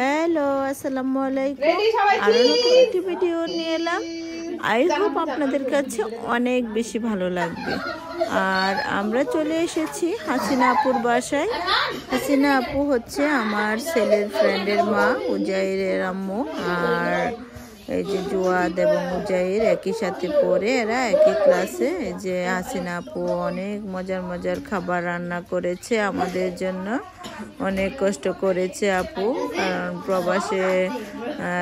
Hello, আসসালামু আলাইকুম। আরো নতুন একটি ভিডিও নিয়ে এলাম। আই হোপ আপনাদের কাছে অনেক বেশি ভালো লাগবে। আর আমরা চলে এসেছি হাসিনা আপুর বাসায়। হাসিনা আপু হচ্ছে আমার ছেলের ফ্রেন্ডের মা, উজাইরের আম্মু। আর এই যে জুয়াদ এবং উজাইর একই সাথে পড়ে, এরা একই ক্লাসে। এই যে হাসিনা আপু অনেক মজার মজার খাবার রান্না করেছে আমাদের জন্য। অনেক কষ্ট করেছে আপু, কারণ প্রবাসে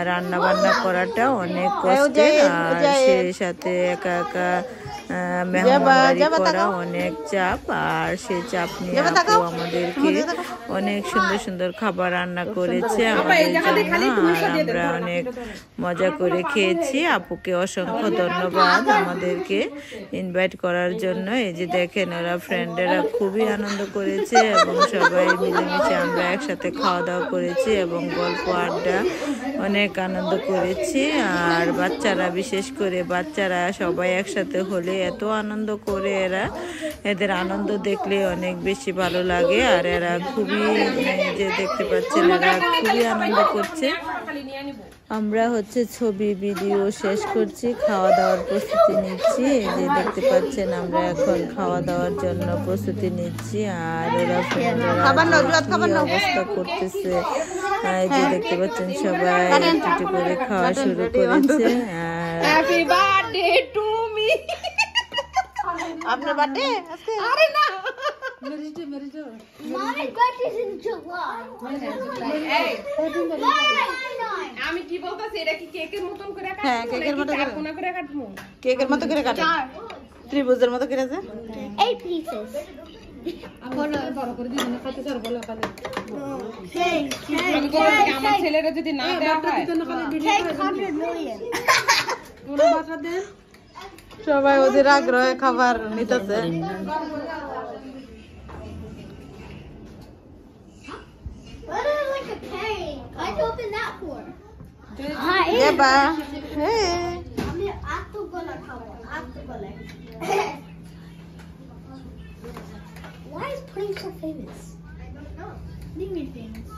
রান্না বান্না করাটা অনেক কষ্টের। আর সেই সাথে একা একা মেহমানদারি করা অনেক চাপ। আর সেই চাপ নিয়ে আপু আমাদেরকে অনেক সুন্দর সুন্দর খাবার রান্না করেছে আমাদের জন্য। আর আমরা অনেক মজা করে খেয়েছি। আপুকে অসংখ্য ধন্যবাদ আমাদেরকে ইনভাইট করার জন্য। এই যে দেখেন, ওরা ফ্রেন্ডেরা খুবই আনন্দ করেছে এবং সবাই মিলেমিশে আমরা একসাথে খাওয়া দাওয়া করেছি এবং গল্প আড্ডা অনেক আনন্দ করেছি। আর বাচ্চারা, বিশেষ করে বাচ্চারা সবাই একসাথে হলে এত আনন্দ করে, এদের আনন্দ দেখলে অনেক বেশি ভালো লাগে। আর এরা খুবই, যে দেখতে পাচ্ছেন, এরা খুবই আনন্দ করছে। আমরা হচ্ছে ছবি ভিডিও শেষ করছি, খাওয়া দাওয়ার প্রস্তুতি নিচ্ছি। এই যে দেখতে পাচ্ছেন, আমরা এখন খাওয়া দাওয়ার জন্য প্রস্তুতি নিচ্ছি। আর ওরা ফ্রেন্ডরা অবস্থা করতেছে, এই যে দেখতে পাচ্ছেন, সবাই একটু করে খাওয়া শুরু করেছে। Happy birthday to me. আপনার বার্থডে আজকে? আরে না, Mommy's birthday is in July. আমি কি বলতাছি, এটা কি কেকের মতন করে কাটবো? হ্যাঁ, কেকের মতো করে। কোনা করে কাটবো। কেকের মতো করে কাটো, ত্রিভুজের মতো করে। আছে 8 pieces. আমার ছেলেরা যদি না দেওয়া হয়, Take 100 million. সবাই ওদের আগ্রহে খাবার নিতেছে। What is like a cake? Why'd you open that for? এবা হে আমি আত্মগোলা খাবো, আত্মগোলা। Why is pudding so famous? I don't know. Name me famous.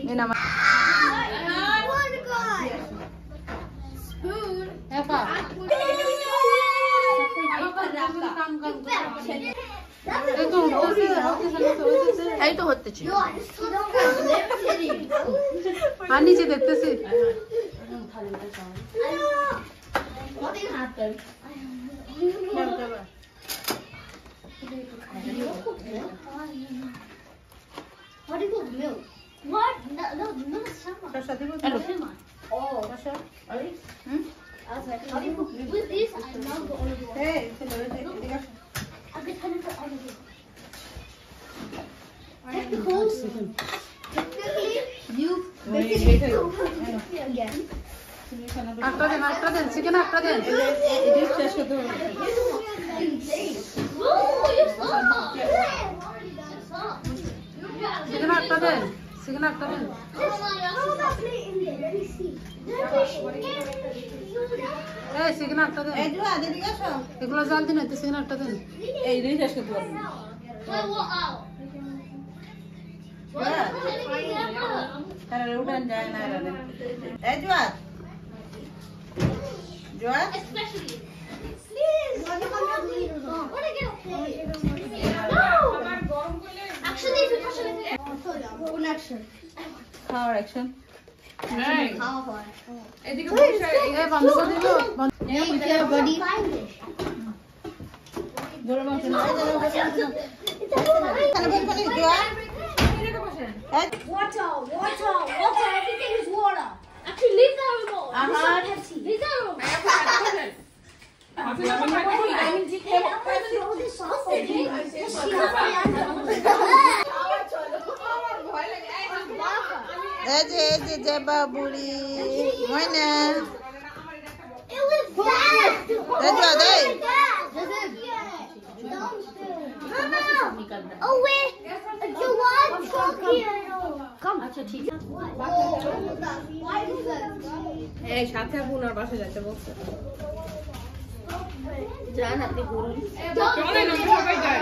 Nina What a guy! Spoon. এবা এই তো হচ্ছে। আর নিচে দেখতেছি। Nothing happened. What do you put milk? What? No, Sema. Oh. I was like, how do you put milk? With this, I now go on the wall. Hey, I'll get time for all of you. Technically, you basically again. আটটা দেন, chicken আটটা দেন। শেষ করতে হবে। Chicken আটটা দেন, chicken আটটা দেন। এই chicken আটটা দেন। এগুলো জাল দিন, চিকেন আটটা দেন। এই দুই শেষ করতে পারবেন। উঠান যায় না। এই জুয়াদ, জুয়াদ, Especially. Please. What I get? No. Actually, if you touch it, one action. খাওয়ার অ্যাকশন। এদিকে বসে এই বন্ধ করে দিল। Buddy. বড় মাছ না। Water. Everything is water. Actually, leave that remote. Pepsi. Leave that remote. এই যে জেবা বুড়ি ময়না। It was bad. এই জুয়াদ, এই Oh wait, you want chocolate? Come. এই সাথে আপনার বাসে যেতে বলছে। জান আপনি বলুন। চলেন আমরা সবাই যাই।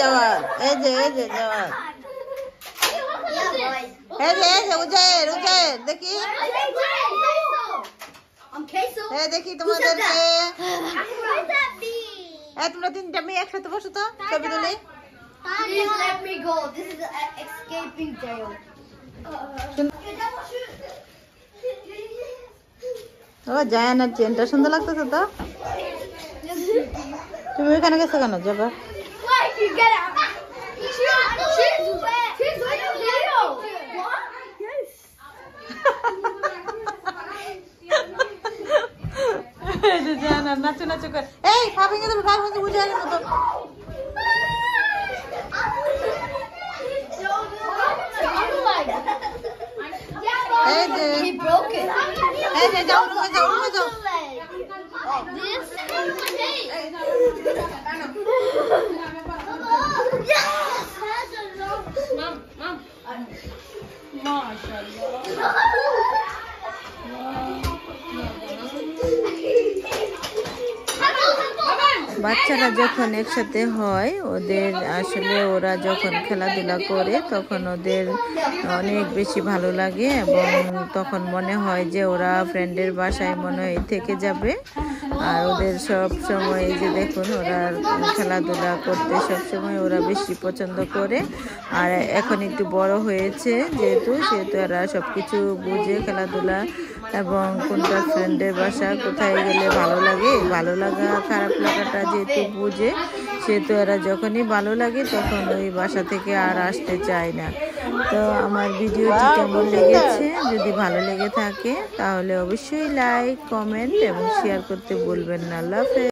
জওয়ান এই যে জওয়ান এই যে উজায়ের দেখি দেখি তোমাদেরকে তোমরা তিনটা মেয়ে একসাথে বসো তো ছবি তুলে Please let me go. This is an escaping jail. ও জায়ানের চেনটা সুন্দর লাগতেছে তো তুমি ওখানে গেছো কেন যাবা Why you get out? She's with a video. What? Yes. এই যে জায়ান নাচু করে এই পা ভেঙে দেবে পা ভেঙে উজায়ের মতো এই যে He broke it. এই যে যাও রুমে যাও This? Yes! That's a lot. বাচ্চারা যখন একসাথে হয় ওদের আসলে ওরা যখন খেলাধুলা করে তখন ওদের অনেক বেশি ভালো লাগে এবং তখন মনে হয় যে ওরা ফ্রেন্ডের বাসায় মনে হয় থেকে যাবে আর ওদের সব সময় এই যে দেখুন ওরা খেলাধুলা করতে সব সময় ওরা বেশি পছন্দ করে আর এখন একটু বড় হয়েছে যেহেতু এরা সব কিছু বুঝে খেলাধুলা এবং কোনটা ফ্রেন্ডের বাসা কোথায় গেলে ভালো লাগে ভালো লাগা খারাপ লাগাটা যেহেতু বুঝে সেহেতু এরা যখনই ভালো লাগে তখন ওই বাসা থেকে আর আসতে চায় না তো আমার ভিডিওটি কেমন লেগেছে যদি ভালো লেগে থাকে তাহলে অবশ্যই লাইক কমেন্ট এবং শেয়ার করতে ভুলবেন না। আল্লাহ হাফেজ।